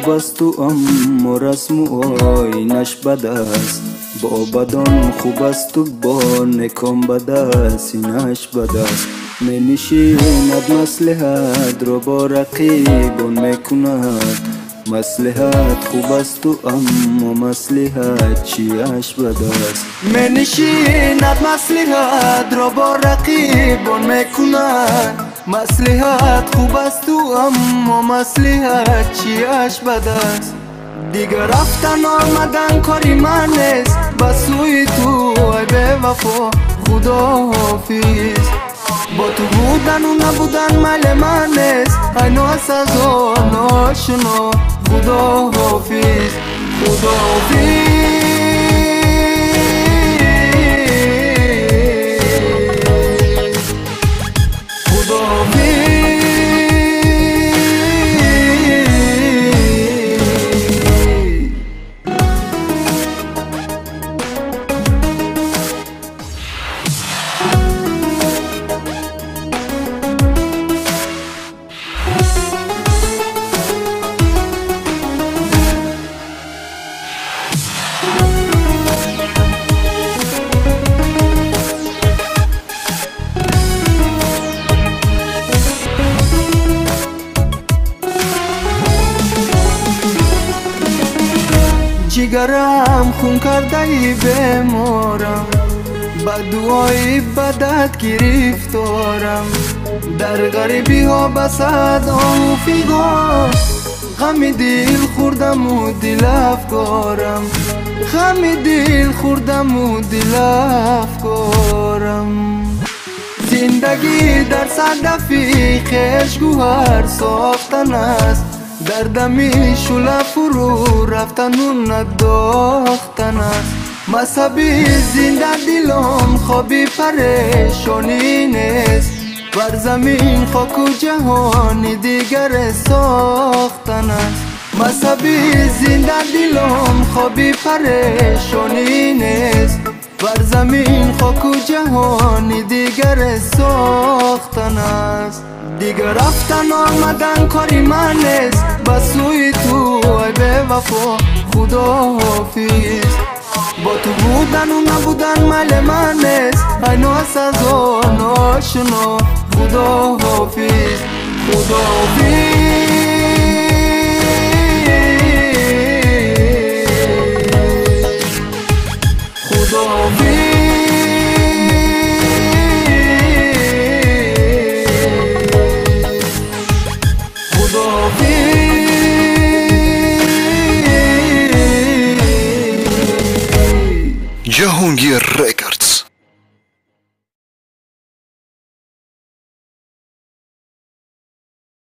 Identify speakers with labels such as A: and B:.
A: خوب است و اما رسم و آینش بد است. با بدان خوب است و با نکام بد است، اینش بد است. می نشیند مصلحت را با رقیبان میکند. مصلحت خوب است و اما مصلحت چیش بد است. می نشیند مصلحت را با رقیبان میکند. مصلحت خوب است و اما مصلحت چیش بد است. دیگر رفتن آمدن کاری من نیست، بس سوی تو ای به وفا خدا حافظ. با تو بودن و نبودن مال من نیست، ای ناسزا ناشنا خدا حافظ. خدا حافظ. جگرم خون کرده ای بیمارم، با دعای بدت گرفتارم. در غریبی ها بسد آن فیگار، غم دل خوردم و دل افکارم. غم دل خوردم و دل افکارم. زندگی در صدفی خیش گوهر ساختن است، در دمی شله فرو رفتن و نداختن است. مذهبی زنده دلم خوابی پریشانی نیست، بر زمین خاک و جهانی دیگر ساختن است. مذهبی زنده دلم خوابی پریشانی نیست، بر زمین خاک و جهانی دیگر ساختن است. دیگر رفتن آمدن کاری من نیست، بس سوی تو ای به وفا خدا حافظ. با تو بودن و نبودن مال من نیست، ای ناسزا ناشنا خدا حافظ. خدا حافظ. خدا حافظ.
B: جهانگیر